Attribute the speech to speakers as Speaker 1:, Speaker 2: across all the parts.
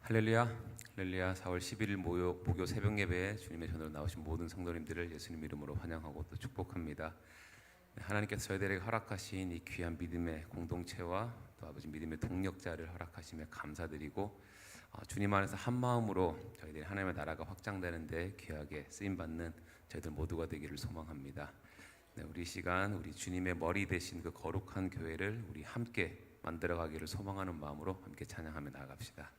Speaker 1: 할렐루야, 할렐루야. 4월 11일 목요 새벽 예배에 주님의 전으로 나오신 모든 성도님들을 예수님 이름으로 환영하고 또 축복합니다. 하나님께서 저희들에게 허락하신 이 귀한 믿음의 공동체와 또 아버지 믿음의 동력자를 허락하심에 감사드리고 주님 안에서 한 마음으로 저희들이 하나님의 나라가 확장되는데 귀하게 쓰임받는 저희들 모두가 되기를 소망합니다. 우리 시간 우리 주님의 머리 되신 그 거룩한 교회를 우리 함께 만들어가기를 소망하는 마음으로 함께 찬양하며 나아갑시다.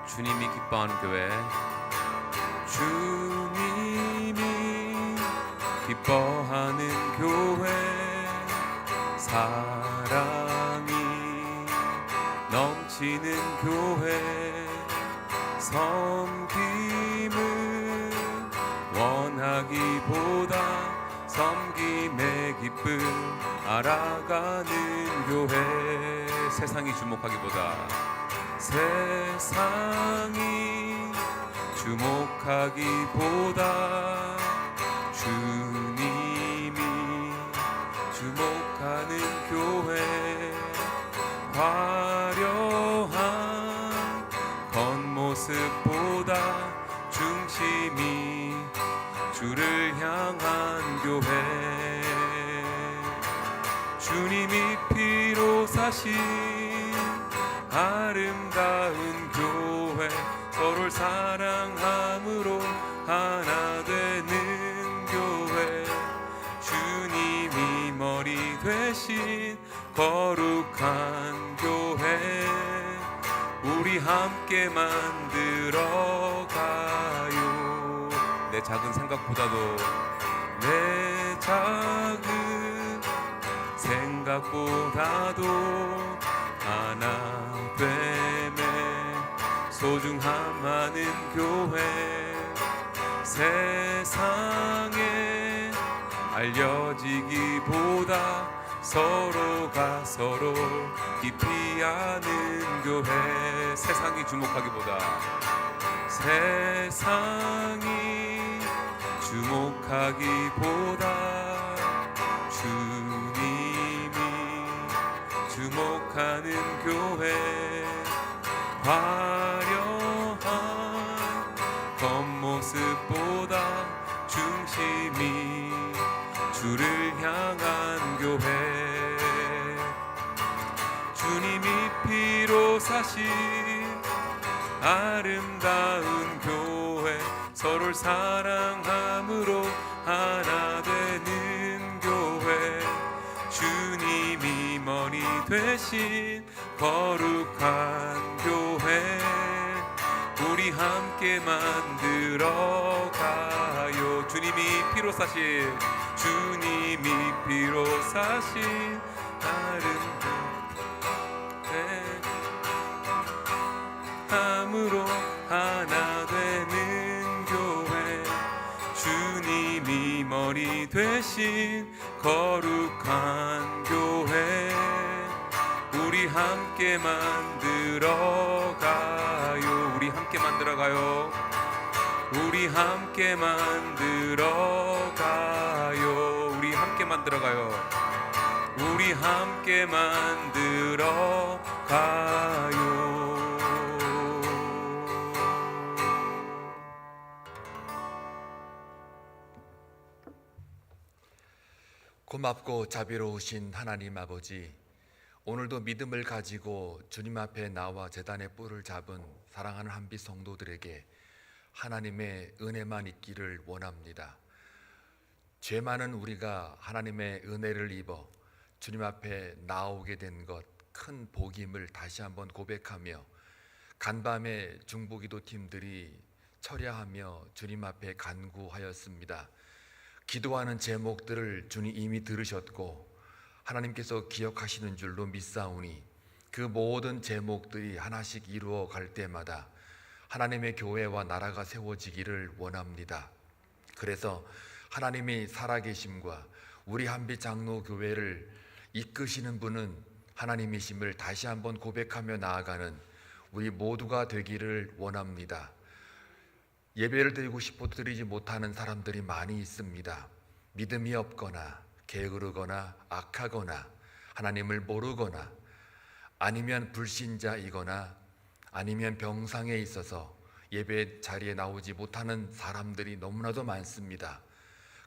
Speaker 1: 주님이 기뻐하는 교회, 주님이 기뻐하는 교회, 사랑이 넘치는 교회, 섬김을 원하기보다 섬김의 기쁨 알아가는 교회, 세상이 주목하기보다 세상이 주목하기보다 주님이 주목하는 교회, 화려한 겉모습보다 중심이 주를 향한 교회, 주님이 피로 사신 아름다운 교회, 서로를 사랑함으로 하나 되는 교회, 주님이 머리 되신 거룩한 교회, 우리 함께 만들어가요. 내 작은 생각보다도 내 작은 생각보다도 하나 됨에 소중함하는 교회, 세상에 알려지기보다 서로가 서로 깊이 아는 교회, 세상이 주목하기보다 세상이 주목하기보다 주님이 주목하는 교회, 화려한 겉모습보다 중심이 주를 향한 교회, 주님이 피로 사신 아름다운 교회, 서로를 사랑함으로 하나 되는 교회, 주님이 머리 되신 거룩한 교회, 우리 함께 만들어가요. 주님이 피로 사신, 주님이 피로 사신 아름다움으로 하나 되는 교회, 주님이 머리 되신 거룩한 교회, 우리 함께 만들어가요. 우리 함께 만들어가요. 우리 함께 만들어가요. 우리 함께 만들어가요. 우리 함께 만들어가요.
Speaker 2: 고맙고 자비로우신 하나님 아버지, 오늘도 믿음을 가지고 주님 앞에 나와 제단의 뿔을 잡은 사랑하는 한빛 성도들에게 하나님의 은혜만 있기를 원합니다. 죄 많은 우리가 하나님의 은혜를 입어 주님 앞에 나오게 된 것 큰 복임을 다시 한번 고백하며 간밤에 중보기도 팀들이 철야하며 주님 앞에 간구하였습니다. 기도하는 제목들을 주님 이미 들으셨고 하나님께서 기억하시는 줄로 믿사오니 그 모든 제목들이 하나씩 이루어 갈 때마다 하나님의 교회와 나라가 세워지기를 원합니다. 그래서 하나님이 살아계심과 우리 한빛 장로교회를 이끄시는 분은 하나님이심을 다시 한번 고백하며 나아가는 우리 모두가 되기를 원합니다. 예배를 드리고 싶어 드리지 못하는 사람들이 많이 있습니다. 믿음이 없거나 게으르거나 악하거나 하나님을 모르거나 아니면 불신자이거나 아니면 병상에 있어서 예배 자리에 나오지 못하는 사람들이 너무나도 많습니다.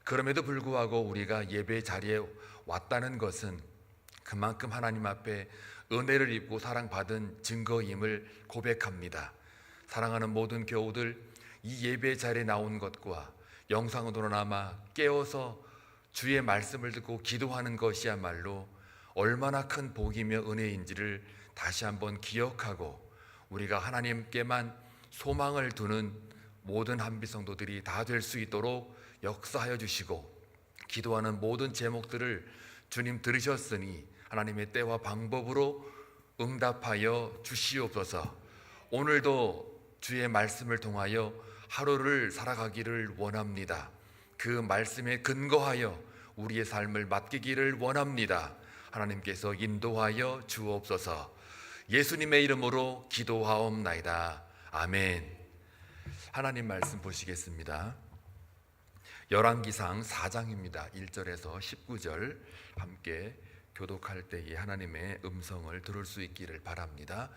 Speaker 2: 그럼에도 불구하고 우리가 예배 자리에 왔다는 것은 그만큼 하나님 앞에 은혜를 입고 사랑받은 증거임을 고백합니다. 사랑하는 모든 교우들, 이 예배 자리에 나온 것과 영상으로나마 깨어서 주의 말씀을 듣고 기도하는 것이야말로 얼마나 큰 복이며 은혜인지를 다시 한번 기억하고 우리가 하나님께만 소망을 두는 모든 한빛 성도들이 다 될 수 있도록 역사하여 주시고, 기도하는 모든 제목들을 주님 들으셨으니 하나님의 때와 방법으로 응답하여 주시옵소서. 오늘도 주의 말씀을 통하여 하루를 살아가기를 원합니다. 그 말씀에 근거하여 우리의 삶을 맡기기를 원합니다. 하나님께서 인도하여 주옵소서. 예수님의 이름으로 기도하옵나이다. 아멘. 하나님 말씀 보시겠습니다. 열왕기상 4장입니다. 1절에서 19절 함께 교독할 때에 하나님의 음성을 들을 수 있기를 바랍니다.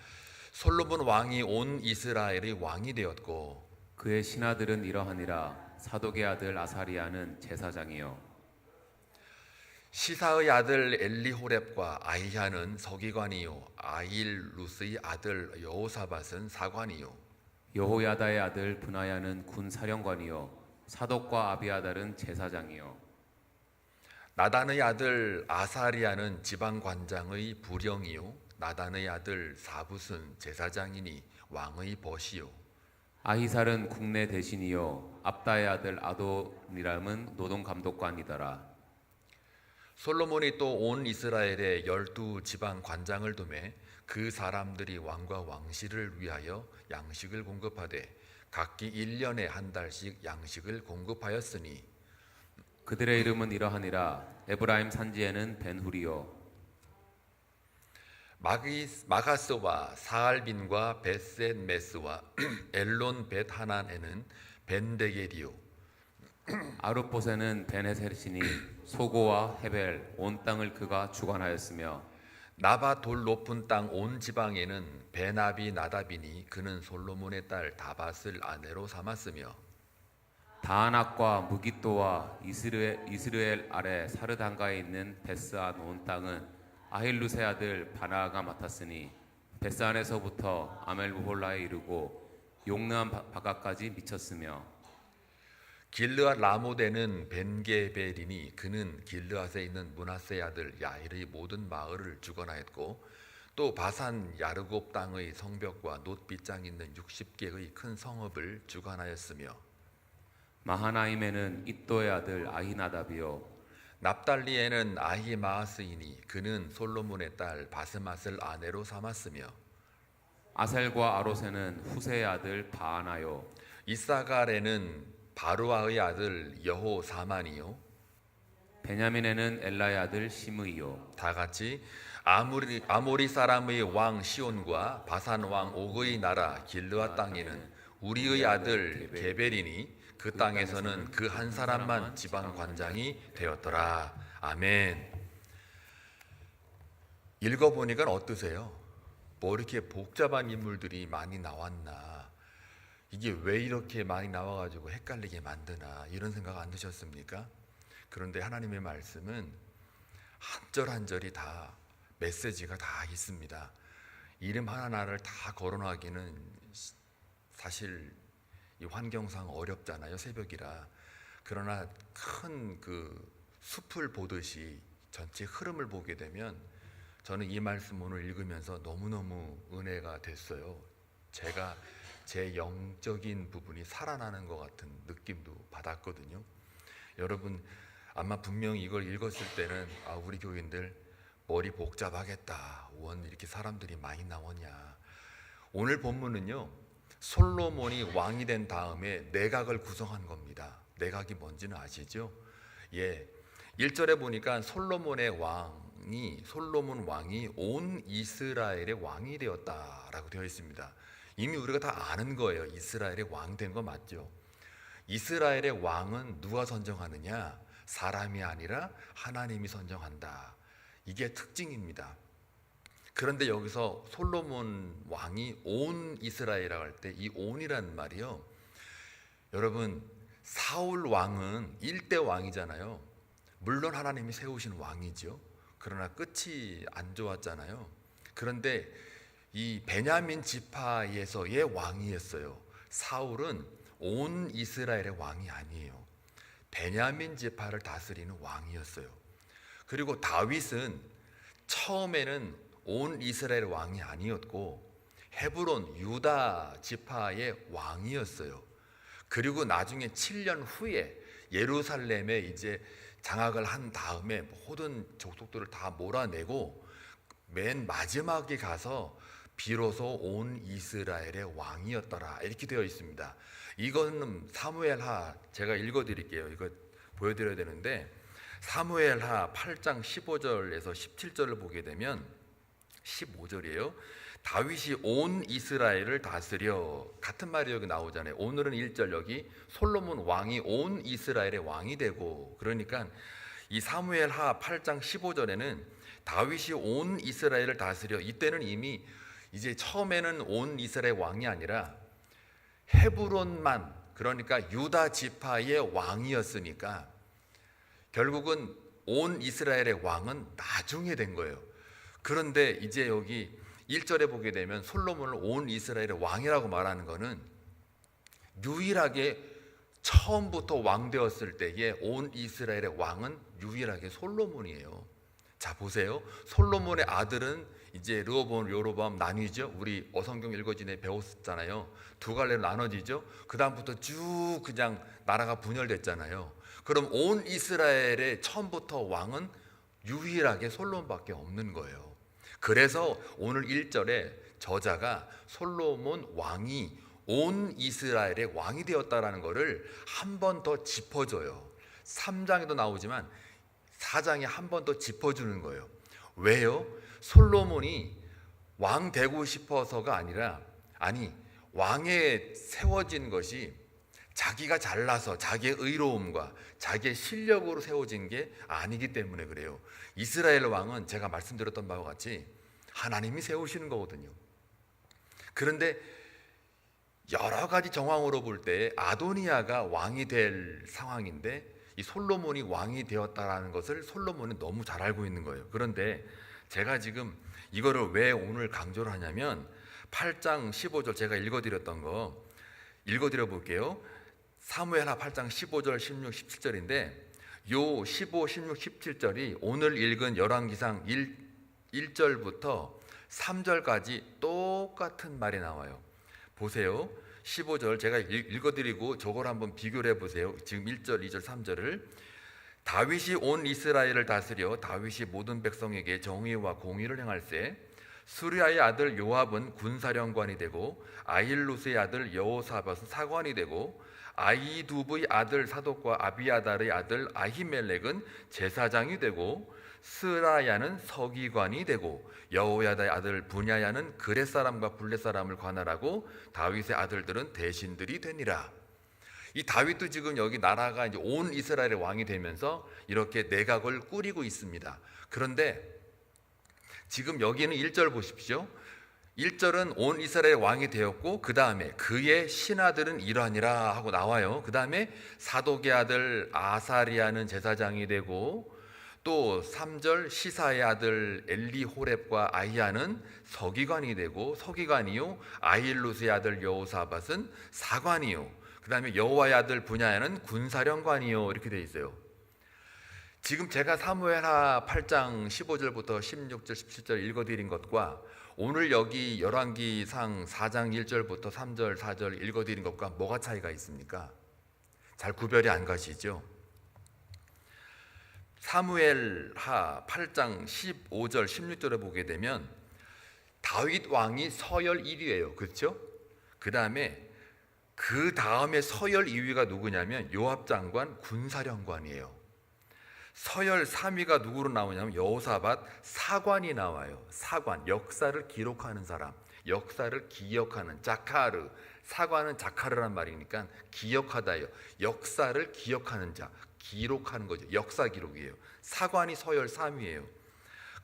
Speaker 2: 솔로몬 왕이 온 이스라엘의 왕이 되었고
Speaker 1: 그의 신하들은 이러하니라. 사독의 아들 아사리야는 제사장이요
Speaker 2: 시사의 아들 엘리호렙과 아히야는 서기관이요 아힐루스의 아들 여호사밧은 사관이요
Speaker 1: 여호야다의 아들 브나야는 군사령관이요 사독과 아비아달은 제사장이요
Speaker 2: 나단의 아들 아사리야는 지방관장의 부령이요 나단의 아들 사붓은 제사장이니 왕의 벗이요
Speaker 1: 아히살은 국내 대신이요 압다의 아들 아도니람은 노동감독관이더라.
Speaker 2: 솔로몬이 또 온 이스라엘에 12지방관장을 두매 그 사람들이 왕과 왕실을 위하여 양식을 공급하되 각기 1년에 한 달씩 양식을 공급하였으니
Speaker 1: 그들의 이름은 이러하니라. 에브라임 산지에는 벤후리요
Speaker 2: 마가스와 사알빈과 벳셋메스와 엘론 벳하난에는 벤데겔이요
Speaker 1: 아룻봇에는 베네셋이니 소고와 헤벨 온 땅을 그가 주관하였으며
Speaker 2: 나바 돌 높은 땅 온 지방에는 베나비 나답이니 그는 솔로몬의 딸 다밧을 아내로 삼았으며
Speaker 1: 다안악과 무기또와 이스르엘 아래 사르단가에 있는 베스안 온 땅은 아힐루세 아들 바나가 맡았으니 베스안에서부터 아멜부홀라에 이르고 용르한 바가까지 미쳤으며
Speaker 2: 길르앗 라모데는 벤게벨이니 그는 길르앗에 있는 므낫세 아들 야일의 모든 마을을 주관하였고 또 바산 야르곱 땅의 성벽과 놋빗장 있는 60개의 큰 성읍을 주관하였으며
Speaker 1: 마하나임에는 iddo의 아들 아히나답이요
Speaker 2: 납달리에는 아히마아스이니 그는 솔로몬의 딸 바스맛을 아내로 삼았으며
Speaker 1: 아셀과 아롯에는 후세의 아들 바하나요
Speaker 2: 이사갈에는 바루아의 아들 여호사만이요
Speaker 1: 베냐민에는 엘라의 아들 시므이요
Speaker 2: 다 같이 아모리 사람의 왕 시온과 바산 왕 옥의 나라 길르앗 땅에는 우리의 아들 게벨이니 그 땅에서는 그 한 사람만 지방 관장이 되었더라. 아멘. 읽어보니까 어떠세요? 뭐 이렇게 복잡한 인물들이 많이 나왔나? 이게 왜 이렇게 많이 나와가지고 헷갈리게 만드나? 이런 생각 안 드셨습니까? 그런데 하나님의 말씀은 한 절 한 절이 다 메시지가 다 있습니다. 이름 하나하나를 다 거론하기는 사실 이 환경상 어렵잖아요. 새벽이라. 그러나 큰 그 숲을 보듯이 전체 흐름을 보게 되면 저는 이 말씀 오늘 읽으면서 너무너무 은혜가 됐어요. 제가 제 영적인 부분이 살아나는 것 같은 느낌도 받았거든요. 여러분 아마 분명히 이걸 읽었을 때는 우리 교인들 머리 복잡하겠다. 원 이렇게 사람들이 많이 나오냐. 오늘 본문은요. 솔로몬이 왕이 된 다음에 내각을 구성한 겁니다. 내각이 뭔지는 아시죠? 예. 1절에 보니까 솔로몬 왕이 온 이스라엘의 왕이 되었다라고 되어 있습니다. 이미 우리가 다 아는 거예요. 이스라엘의 왕 된 거 맞죠? 이스라엘의 왕은 누가 선정하느냐? 사람이 아니라 하나님이 선정한다. 이게 특징입니다. 그런데 여기서 솔로몬 왕이 온 이스라엘이라고 할 때 이 온이라는 말이요, 여러분 사울 왕은 일대 왕이잖아요. 물론 하나님이 세우신 왕이죠. 그러나 끝이 안 좋았잖아요. 그런데 이 베냐민 지파에서의 왕이었어요. 사울은 온 이스라엘의 왕이 아니에요. 베냐민 지파를 다스리는 왕이었어요. 그리고 다윗은 처음에는 온 이스라엘 왕이 아니었고 헤브론 유다 지파의 왕이었어요. 그리고 나중에 7년 후에 예루살렘에 이제 장악을 한 다음에 모든 족속들을 다 몰아내고 맨 마지막에 가서 비로소 온 이스라엘의 왕이었더라, 이렇게 되어 있습니다. 이거는 사무엘하, 제가 읽어드릴게요. 이거 보여드려야 되는데 사무엘하 8장 15절에서 17절을 보게 되면 15절이에요. 다윗이 온 이스라엘을 다스려, 같은 말이 여기 나오잖아요. 오늘은 1절, 여기 솔로몬 왕이 온 이스라엘의 왕이 되고, 그러니까 이 사무엘하 8장 15절에는 다윗이 온 이스라엘을 다스려, 이때는 이미 이제 처음에는 온 이스라엘 왕이 아니라 헤브론만, 그러니까 유다 지파의 왕이었으니까 결국은 온 이스라엘의 왕은 나중에 된 거예요. 그런데 이제 여기 1절에 보게 되면 솔로몬을 온 이스라엘의 왕이라고 말하는 것은 유일하게 처음부터 왕 되었을 때에 온 이스라엘의 왕은 유일하게 솔로몬이에요. 자 보세요. 솔로몬의 아들은 이제 르호보암, 여로보암 나뉘죠. 우리 어성경 읽어지네 배웠잖아요. 두 갈래로 나눠지죠. 그 다음부터 쭉 그냥 나라가 분열됐잖아요. 그럼 온 이스라엘의 처음부터 왕은 유일하게 솔로몬밖에 없는 거예요. 그래서 오늘 1절에 저자가 솔로몬 왕이 온 이스라엘의 왕이 되었다라는 것을 한 번 더 짚어줘요. 3장에도 나오지만 4장에 한 번 더 짚어주는 거예요. 왜요? 솔로몬이 왕 되고 싶어서가 아니라, 왕에 세워진 것이 자기가 잘나서 자기의 의로움과 자기의 실력으로 세워진 게 아니기 때문에 그래요. 이스라엘 왕은 제가 말씀드렸던 바와 같이 하나님이 세우시는 거거든요. 그런데 여러 가지 정황으로 볼 때 아도니아가 왕이 될 상황인데 이 솔로몬이 왕이 되었다라는 것을 솔로몬은 너무 잘 알고 있는 거예요. 그런데 제가 지금 이거를 왜 오늘 강조를 하냐면 8장 15절 제가 읽어드렸던 거 읽어드려 볼게요. 사무엘하 8장 15절, 16, 17절인데 요 15, 16, 17절이 오늘 읽은 열왕기상 1절부터 3절까지 똑같은 말이 나와요. 보세요. 15절 제가 읽어드리고 저걸 한번 비교를 해보세요. 지금 1절, 2절, 3절을 다윗이 온 이스라엘을 다스려 다윗이 모든 백성에게 정의와 공의를 행할세. 수리아의 아들 요압은 군사령관이 되고 아힐루스의 아들 여호사밧은 사관이 되고 아히두브의 아들 사독과 아비아달의 아들 아히멜렉은 제사장이 되고 스라야는 서기관이 되고 여호야다의 아들 분야야는 그렛 사람과 블렛 사람을 관할하고 다윗의 아들들은 대신들이 되니라. 이 다윗도 지금 여기 나라가 이제 온 이스라엘의 왕이 되면서 이렇게 내각을 꾸리고 있습니다. 그런데 지금 여기는 1절 보십시오. 1절은 온 이스라엘 왕이 되었고 그 다음에 그의 신하들은 이러하니라 하고 나와요. 그 다음에 사독의 아들 아사리아는 제사장이 되고 또 3절 시사의 아들 엘리호렙과 아히야는 서기관이 되고 서기관이요 아힐루스의 아들 여호사밧은 사관이요 그 다음에 여호와의 아들 분야야는 군사령관이요 이렇게 되어 있어요. 지금 제가 사무엘하 8장 15절부터 16절 17절 읽어드린 것과 오늘 여기 열왕기상 4장 1절부터 3절 4절 읽어드린 것과 뭐가 차이가 있습니까? 잘 구별이 안 가시죠? 사무엘하 8장 15절 16절에 보게 되면 다윗 왕이 서열 1위예요. 그렇죠? 그 다음에 서열 2위가 누구냐면 요압 장관 군사령관이에요. 서열 3위가 누구로 나오냐면 여호사밧 사관이 나와요. 사관, 역사를 기록하는 사람, 역사를 기억하는 자카르. 사관은 자카르란 말이니까 기억하다예요. 역사를 기억하는 자, 기록하는 거죠. 역사 기록이에요. 사관이 서열 3위예요.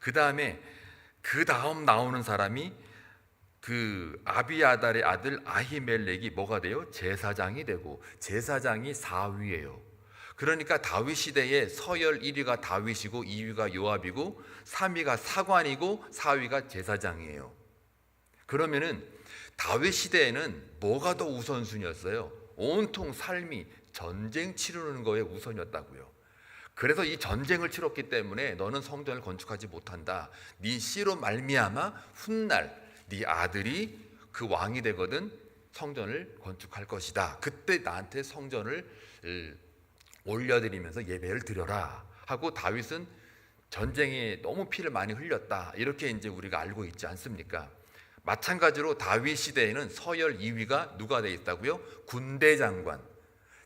Speaker 2: 그 다음 나오는 사람이 그 아비아달의 아들 아히멜렉이 뭐가 돼요? 제사장이 되고, 제사장이 4위예요. 그러니까 다윗 시대에 서열 1위가 다윗이고 2위가 요압이고 3위가 사관이고 4위가 제사장이에요. 그러면은 다윗 시대에는 뭐가 더 우선순위였어요? 온통 삶이 전쟁 치르는 거에 우선이었다고요. 그래서 이 전쟁을 치렀기 때문에 너는 성전을 건축하지 못한다. 네 씨로 말미암아 훗날 네 아들이 그 왕이 되거든 성전을 건축할 것이다. 그때 나한테 성전을 올려드리면서 예배를 드려라 하고, 다윗은 전쟁에 너무 피를 많이 흘렸다, 이렇게 이제 우리가 알고 있지 않습니까? 마찬가지로 다윗 시대에는 서열 2위가 누가 돼 있다고요? 군대 장관,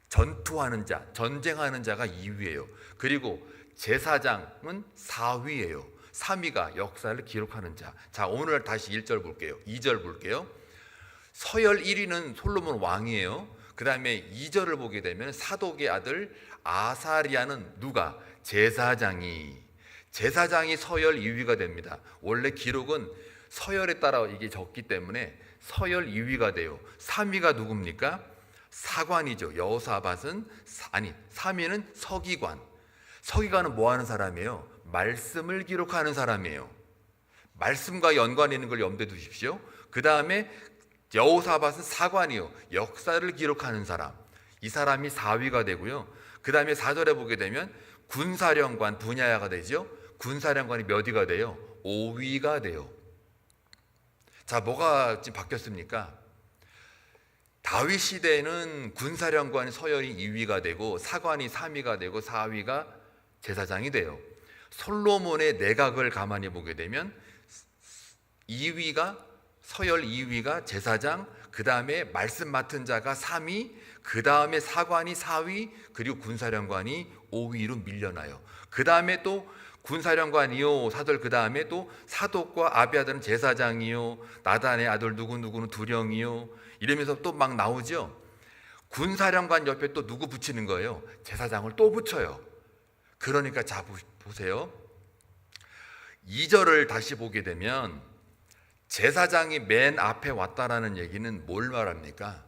Speaker 2: 전투하는 자, 전쟁하는 자가 2위예요. 그리고 제사장은 4위예요. 3위가 역사를 기록하는 자. 자, 오늘 다시 1절 볼게요. 2절 볼게요. 서열 1위는 솔로몬 왕이에요. 그 다음에 2절을 보게 되면 사독의 아들 아사리아는 누가? 제사장이 서열 2위가 됩니다. 원래 기록은 서열에 따라 이게 적기 때문에 서열 2위가 돼요. 3위가 누굽니까? 사관이죠. 여호사밧은 3위는 서기관. 서기관은 뭐 하는 사람이에요? 말씀을 기록하는 사람이에요. 말씀과 연관이 있는 걸 염두에 두십시오. 그 다음에 여호사밧은 사관이요, 역사를 기록하는 사람. 이 사람이 4위가 되고요. 그 다음에 4절에 보게 되면 군사령관 분야야가 되죠. 군사령관이 몇 위가 돼요? 5위가 돼요. 자, 뭐가 지금 바뀌었습니까? 다윗 시대에는 군사령관이 서열이 2위가 되고 사관이 3위가 되고 4위가 제사장이 돼요. 솔로몬의 내각을 가만히 보게 되면 2위가 서열 2위가 제사장, 그 다음에 말씀 맡은 자가 3위, 그 다음에 사관이 4위, 그리고 군사령관이 5위로 밀려나요. 그 다음에 또 군사령관이요, 사절, 그 다음에 또 사독과 아비아달은 제사장이요, 나단의 아들 누구누구는 두령이요, 이러면서 또 막 나오죠. 군사령관 옆에 또 누구 붙이는 거예요? 제사장을 또 붙여요. 그러니까 자, 보세요. 2절을 다시 보게 되면 제사장이 맨 앞에 왔다라는 얘기는 뭘 말합니까?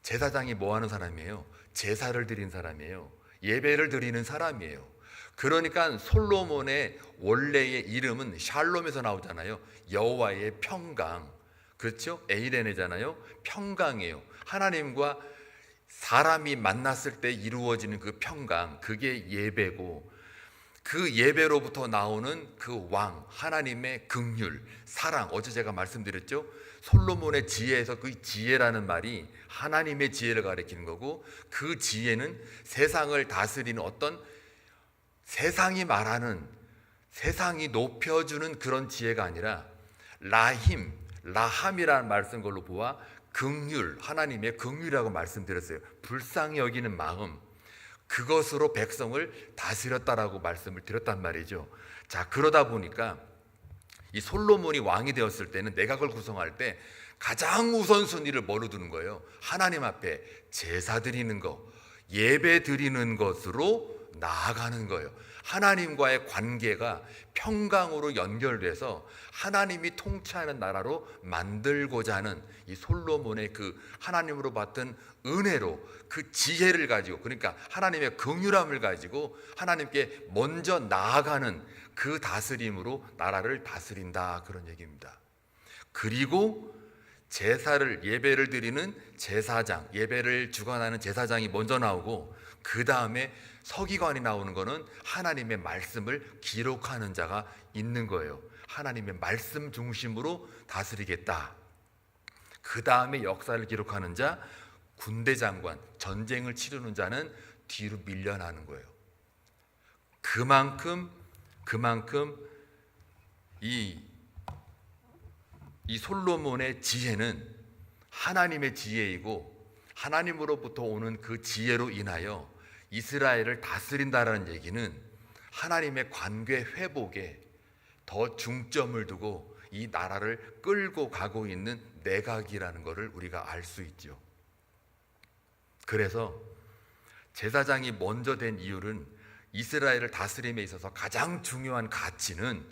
Speaker 2: 제사장이 뭐 하는 사람이에요? 제사를 드린 사람이에요. 예배를 드리는 사람이에요. 그러니까 솔로몬의 원래의 이름은 샬롬에서 나오잖아요. 여호와의 평강. 그렇죠? 에이레네잖아요. 평강이에요. 하나님과 사람이 만났을 때 이루어지는 그 평강, 그게 예배고, 그 예배로부터 나오는 그 왕, 하나님의 긍휼, 사랑. 어제 제가 말씀드렸죠? 솔로몬의 지혜에서 그 지혜라는 말이 하나님의 지혜를 가리키는 거고, 그 지혜는 세상을 다스리는 어떤 세상이 말하는, 세상이 높여주는 그런 지혜가 아니라 라힘, 라함이라는 말 쓴 걸로 보아 긍휼, 하나님의 긍휼이라고 말씀드렸어요. 불쌍히 여기는 마음, 그것으로 백성을 다스렸다라고 말씀을 드렸단 말이죠. 자, 그러다 보니까 이 솔로몬이 왕이 되었을 때는 내각을 구성할 때 가장 우선순위를 뭐로 두는 거예요? 하나님 앞에 제사 드리는 거, 예배 드리는 것으로 나아가는 거예요. 하나님과의 관계가 평강으로 연결돼서 하나님이 통치하는 나라로 만들고자 하는 이 솔로몬의 그 하나님으로 받은 은혜로, 그 지혜를 가지고, 그러니까 하나님의 긍휼함을 가지고 하나님께 먼저 나아가는 그 다스림으로 나라를 다스린다, 그런 얘기입니다. 그리고 제사를, 예배를 드리는 제사장, 예배를 주관하는 제사장이 먼저 나오고, 그 다음에 서기관이 나오는 거는 하나님의 말씀을 기록하는 자가 있는 거예요. 하나님의 말씀 중심으로 다스리겠다. 그 다음에 역사를 기록하는 자, 군대 장관, 전쟁을 치르는 자는 뒤로 밀려나는 거예요. 그만큼 이 솔로몬의 지혜는 하나님의 지혜이고, 하나님으로부터 오는 그 지혜로 인하여 이스라엘을 다스린다라는 얘기는 하나님의 관계 회복에 더 중점을 두고 이 나라를 끌고 가고 있는 내각이라는 것을 우리가 알 수 있죠. 그래서 제사장이 먼저 된 이유는 이스라엘을 다스림에 있어서 가장 중요한 가치는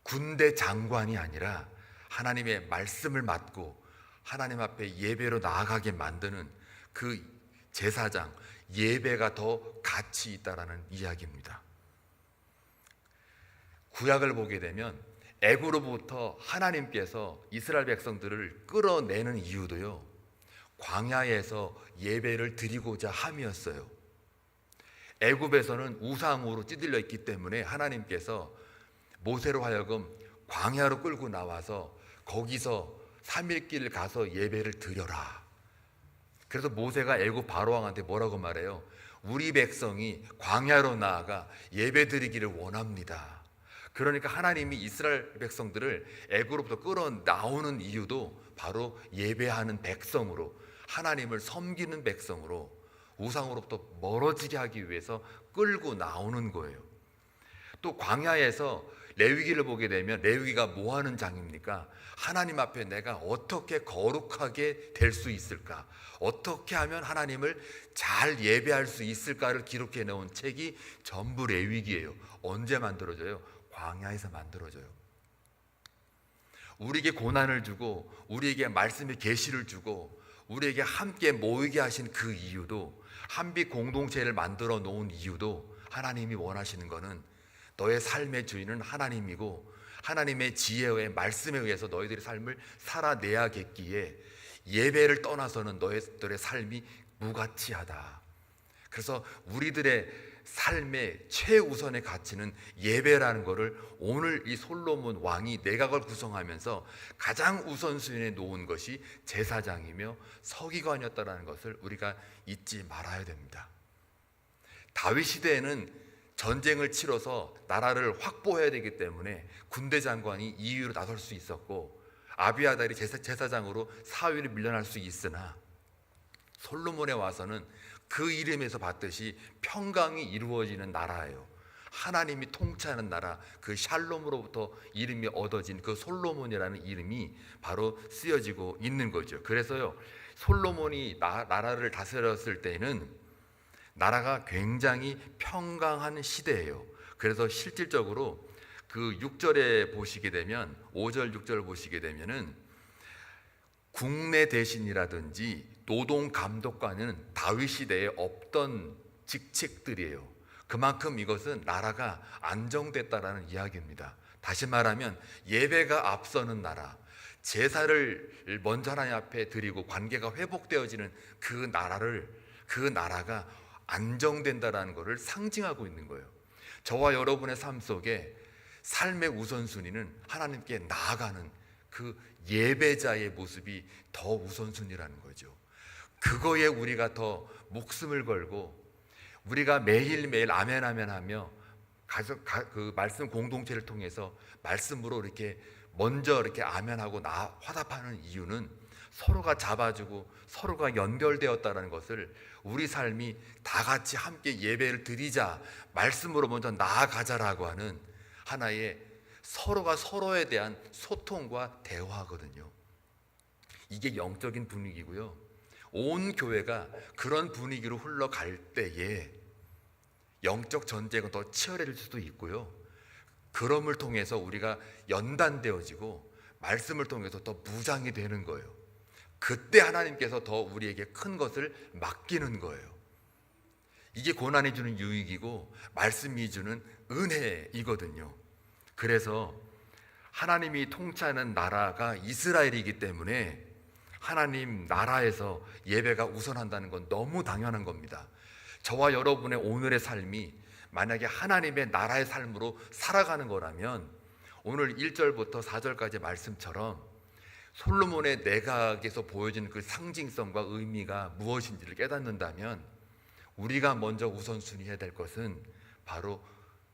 Speaker 2: 군대 장관이 아니라 하나님의 말씀을 맡고 하나님 앞에 예배로 나아가게 만드는 그 제사장, 예배가 더 가치 있다라는 이야기입니다. 구약을 보게 되면 애굽으로부터 하나님께서 이스라엘 백성들을 끌어내는 이유도요, 광야에서 예배를 드리고자 함이었어요. 애굽에서는 우상으로 찌들려 있기 때문에 하나님께서 모세로 하여금 광야로 끌고 나와서 거기서 3일 길을 가서 예배를 드려라. 그래서 모세가 애굽 바로왕한테 뭐라고 말해요? 우리 백성이 광야로 나아가 예배 드리기를 원합니다. 그러니까 하나님이 이스라엘 백성들을 애굽으로부터 끌어나오는 이유도 바로 예배하는 백성으로, 하나님을 섬기는 백성으로, 우상으로부터 멀어지게 하기 위해서 끌고 나오는 거예요. 또 광야에서 레위기를 보게 되면 레위기가 뭐 하는 장입니까? 하나님 앞에 내가 어떻게 거룩하게 될 수 있을까? 어떻게 하면 하나님을 잘 예배할 수 있을까를 기록해 놓은 책이 전부 레위기예요. 언제 만들어져요? 광야에서 만들어져요. 우리에게 고난을 주고 우리에게 말씀의 계시를 주고 우리에게 함께 모이게 하신 그 이유도, 한빛 공동체를 만들어 놓은 이유도, 하나님이 원하시는 것은 너의 삶의 주인은 하나님이고 하나님의 지혜의 말씀에 의해서 너희들의 삶을 살아내야겠기에 예배를 떠나서는 너희들의 삶이 무가치하다. 그래서 우리들의 삶의 최우선의 가치는 예배라는 것을 오늘 이 솔로몬 왕이 내각을 구성하면서 가장 우선순위에 놓은 것이 제사장이며 서기관이었다는 것을 우리가 잊지 말아야 됩니다. 다윗 시대에는 전쟁을 치러서 나라를 확보해야 되기 때문에 군대 장관이 이유로 나설 수 있었고, 아비아달이 제사장으로 사위를 밀려날 수 있으나, 솔로몬에 와서는 그 이름에서 봤듯이 평강이 이루어지는 나라예요. 하나님이 통치하는 나라, 그 샬롬으로부터 이름이 얻어진 그 솔로몬이라는 이름이 바로 쓰여지고 있는 거죠. 그래서요, 솔로몬이 나라를 다스렸을 때는 나라가 굉장히 평강한 시대예요. 그래서 실질적으로 그 6절에 보시게 되면, 5절 6절 보시게 되면은 국내 대신이라든지 노동 감독관은 다윗 시대에 없던 직책들이에요. 그만큼 이것은 나라가 안정됐다라는 이야기입니다. 다시 말하면 예배가 앞서는 나라, 제사를 먼저 하나님 앞에 드리고 관계가 회복되어지는 그 나라가 안정된다라는 것을 상징하고 있는 거예요. 저와 여러분의 삶 속에 삶의 우선순위는 하나님께 나아가는 그 예배자의 모습이 더 우선순위라는 거죠. 그거에 우리가 더 목숨을 걸고 우리가 매일매일 아멘 아멘 하며 그 말씀 공동체를 통해서 말씀으로 이렇게 먼저 이렇게 아멘하고 화답하는 이유는 서로가 잡아주고 서로가 연결되었다는 것을, 우리 삶이 다 같이 함께 예배를 드리자, 말씀으로 먼저 나아가자라고 하는 하나의 서로가 서로에 대한 소통과 대화거든요. 이게 영적인 분위기고요. 온 교회가 그런 분위기로 흘러갈 때에 영적 전쟁은 더 치열해질 수도 있고요. 그럼을 통해서 우리가 연단되어지고 말씀을 통해서 더 무장이 되는 거예요. 그때 하나님께서 더 우리에게 큰 것을 맡기는 거예요. 이게 고난이 주는 유익이고 말씀이 주는 은혜이거든요. 그래서 하나님이 통치하는 나라가 이스라엘이기 때문에 하나님 나라에서 예배가 우선한다는 건 너무 당연한 겁니다. 저와 여러분의 오늘의 삶이 만약에 하나님의 나라의 삶으로 살아가는 거라면 오늘 1절부터 4절까지 말씀처럼 솔로몬의 내각에서 보여지는 그 상징성과 의미가 무엇인지를 깨닫는다면 우리가 먼저 우선순위 해야 될 것은 바로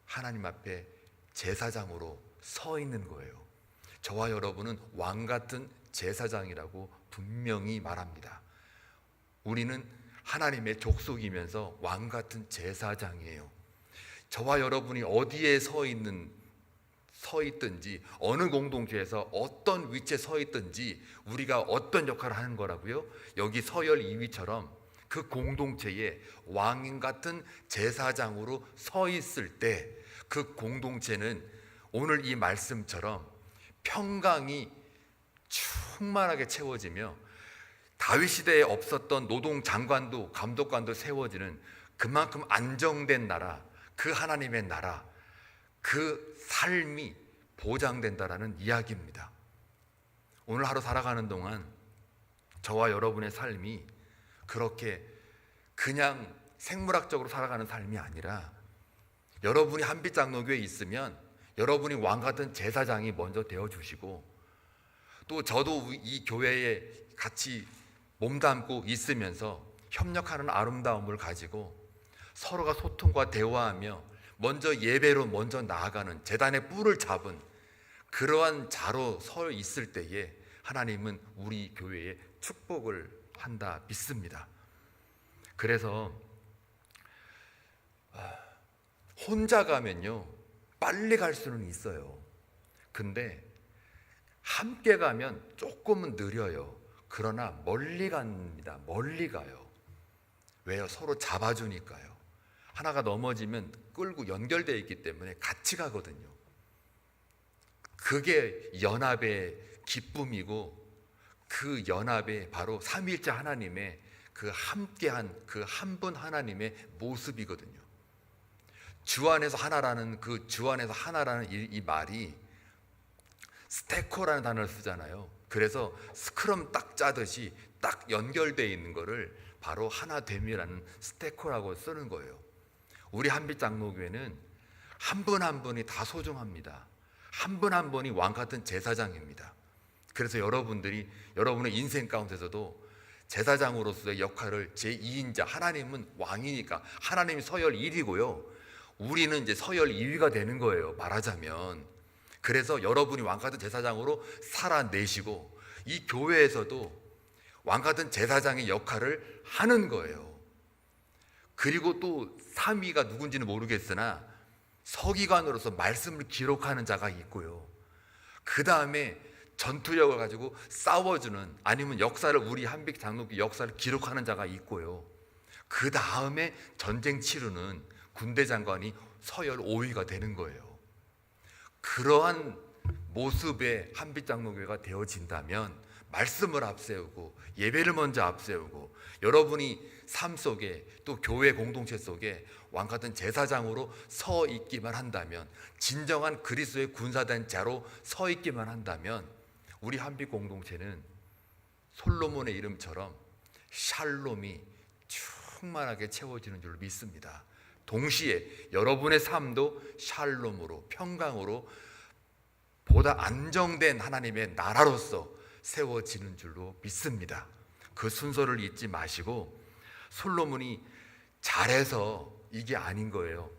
Speaker 2: 하나님 앞에 제사장으로 서 있는 거예요. 저와 여러분은 왕 같은 제사장이라고 분명히 말합니다. 우리는 하나님의 족속이면서 왕 같은 제사장이에요. 저와 여러분이 어디에 서 있든지 어느 공동체에서 어떤 위치에 서 있든지 우리가 어떤 역할을 하는 거라고요? 여기 서열 2위처럼 그 공동체에 왕인 같은 제사장으로 서 있을 때 그 공동체는 오늘 이 말씀처럼 평강이 충만하게 채워지며 다윗 시대에 없었던 노동 장관도 감독관도 세워지는 그만큼 안정된 나라, 그 하나님의 나라, 그 삶이 보장된다라는 이야기입니다. 오늘 하루 살아가는 동안 저와 여러분의 삶이 그렇게 그냥 생물학적으로 살아가는 삶이 아니라 여러분이 한빛장로교회에 있으면 여러분이 왕같은 제사장이 먼저 되어주시고 또 저도 이 교회에 같이 몸담고 있으면서 협력하는 아름다움을 가지고 서로가 소통과 대화하며 먼저 예배로 먼저 나아가는 제단의 뿔을 잡은 그러한 자로 서 있을 때에 하나님은 우리 교회에 축복을 한다 믿습니다. 그래서 혼자 가면요 빨리 갈 수는 있어요. 근데 함께 가면 조금은 느려요. 그러나 멀리 갑니다. 멀리 가요. 왜요? 서로 잡아주니까요. 하나가 넘어지면 끌고 연결되어 있기 때문에 같이 가거든요. 그게 연합의 기쁨이고 그 연합의 바로 삼위일체 하나님의 그 함께한 그 한 분 하나님의 모습이거든요. 주 안에서 하나라는 그 주 안에서 하나라는 이 말이 스테코라는 단어를 쓰잖아요. 그래서 스크럼 딱 짜듯이 딱 연결되어 있는 거를 바로 하나됨이라는 스테코라고 쓰는 거예요. 우리 한빛장로교회는 한 분 한 분이 다 소중합니다. 한 분 한 분이 왕같은 제사장입니다. 그래서 여러분들이 여러분의 인생 가운데서도 제사장으로서의 역할을 제2인자, 하나님은 왕이니까 하나님이 서열 1위고요 우리는 이제 서열 2위가 되는 거예요, 말하자면. 그래서 여러분이 왕같은 제사장으로 살아내시고 이 교회에서도 왕같은 제사장의 역할을 하는 거예요. 그리고 또 3위가 누군지는 모르겠으나 서기관으로서 말씀을 기록하는 자가 있고요, 그 다음에 전투력을 가지고 싸워주는, 아니면 역사를, 우리 한빛장로교 역사를 기록하는 자가 있고요, 그 다음에 전쟁 치르는 군대 장관이 서열 5위가 되는 거예요. 그러한 모습의 한빛장로교회가 되어진다면 말씀을 앞세우고 예배를 먼저 앞세우고 여러분이 삶 속에 또 교회 공동체 속에 왕같은 제사장으로 서 있기만 한다면, 진정한 그리스도의 군사된 자로 서 있기만 한다면 우리 한빛 공동체는 솔로몬의 이름처럼 샬롬이 충만하게 채워지는 줄 믿습니다. 동시에 여러분의 삶도 샬롬으로, 평강으로, 보다 안정된 하나님의 나라로서 세워지는 줄로 믿습니다. 그 순서를 잊지 마시고, 솔로몬이 잘해서 이게 아닌 거예요.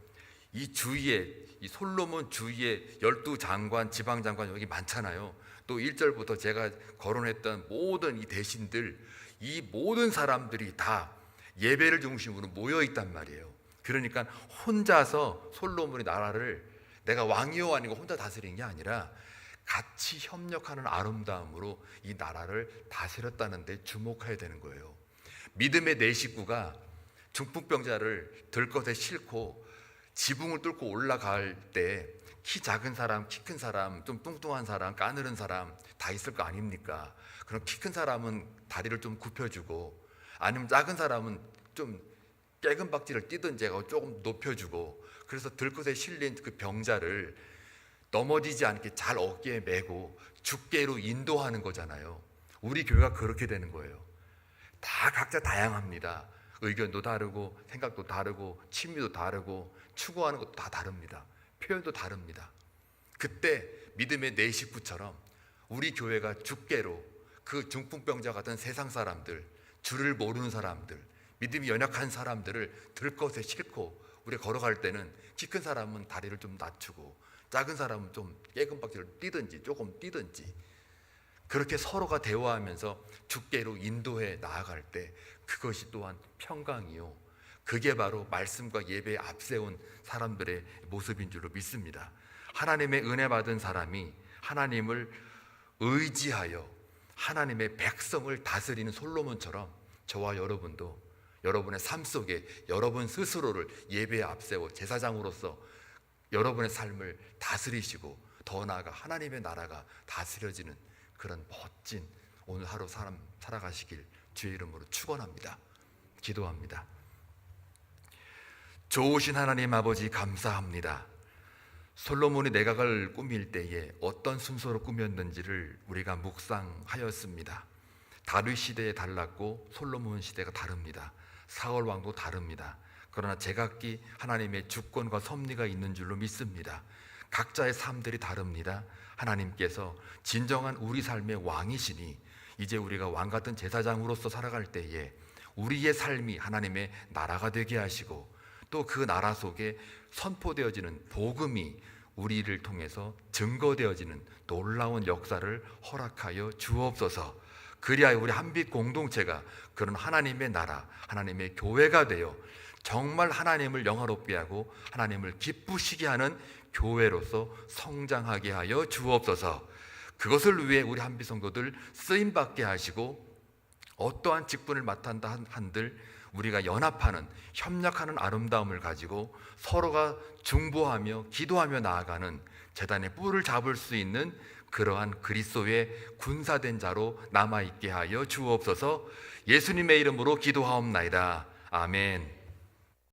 Speaker 2: 이 주위에, 이 솔로몬 주위에 12장관, 지방장관 여기 많잖아요. 또 1절부터 제가 거론했던 모든 이 대신들, 이 모든 사람들이 다 예배를 중심으로 모여 있단 말이에요. 그러니까 혼자서 솔로몬의 나라를 내가 왕이요 아니고 혼자 다스린 게 아니라 같이 협력하는 아름다움으로 이 나라를 다스렸다는 데 주목해야 되는 거예요. 믿음의 네 식구가 중풍병자를 들것에 싣고 지붕을 뚫고 올라갈 때 키 작은 사람, 키 큰 사람, 좀 뚱뚱한 사람, 까늘은 사람 다 있을 거 아닙니까? 그럼 키 큰 사람은 다리를 좀 굽혀주고, 아니면 작은 사람은 좀 깨금박지를 뛰든지 조금 높여주고, 그래서 들것에 실린 그 병자를 넘어지지 않게 잘 어깨에 메고 죽게로 인도하는 거잖아요. 우리 교회가 그렇게 되는 거예요. 다 각자 다양합니다. 의견도 다르고 생각도 다르고 취미도 다르고 추구하는 것도 다 다릅니다. 표현도 다릅니다. 그때 믿음의 네 식구처럼 우리 교회가 죽게로 그 중풍병자 같은 세상 사람들, 주를 모르는 사람들, 믿음이 연약한 사람들을 들것에 싣고 우리가 걸어갈 때는 키 큰 사람은 다리를 좀 낮추고 작은 사람은 좀 깨금박지를 뛰든지 조금 뛰든지, 그렇게 서로가 대화하면서 주께로 인도해 나아갈 때 그것이 또한 평강이요, 그게 바로 말씀과 예배에 앞세운 사람들의 모습인 줄로 믿습니다. 하나님의 은혜 받은 사람이 하나님을 의지하여 하나님의 백성을 다스리는 솔로몬처럼 저와 여러분도 여러분의 삶 속에 여러분 스스로를 예배에 앞세워 제사장으로서 여러분의 삶을 다스리시고 더 나아가 하나님의 나라가 다스려지는 그런 멋진 오늘 하루 살아가시길 주의 이름으로 축원합니다. 기도합니다. 좋으신 하나님 아버지 감사합니다. 솔로몬이 내각을 꾸밀 때에 어떤 순서로 꾸몄는지를 우리가 묵상하였습니다. 다윗 시대에 달랐고 솔로몬 시대가 다릅니다. 사울 왕도 다릅니다. 그러나 제각기 하나님의 주권과 섭리가 있는 줄로 믿습니다. 각자의 삶들이 다릅니다. 하나님께서 진정한 우리 삶의 왕이시니 이제 우리가 왕같은 제사장으로서 살아갈 때에 우리의 삶이 하나님의 나라가 되게 하시고 또 그 나라 속에 선포되어지는 복음이 우리를 통해서 증거되어지는 놀라운 역사를 허락하여 주옵소서. 그리하여 우리 한빛 공동체가 그런 하나님의 나라, 하나님의 교회가 되어 정말 하나님을 영화롭게 하고 하나님을 기쁘시게 하는 교회로서 성장하게 하여 주옵소서. 그것을 위해 우리 한빛 성도들 쓰임받게 하시고 어떠한 직분을 맡았다 한들 우리가 연합하는 협력하는 아름다움을 가지고 서로가 중보하며 기도하며 나아가는 제단의 뿔을 잡을 수 있는 그러한 그리스도의 군사된 자로 남아있게 하여 주옵소서. 예수님의 이름으로 기도하옵나이다. 아멘.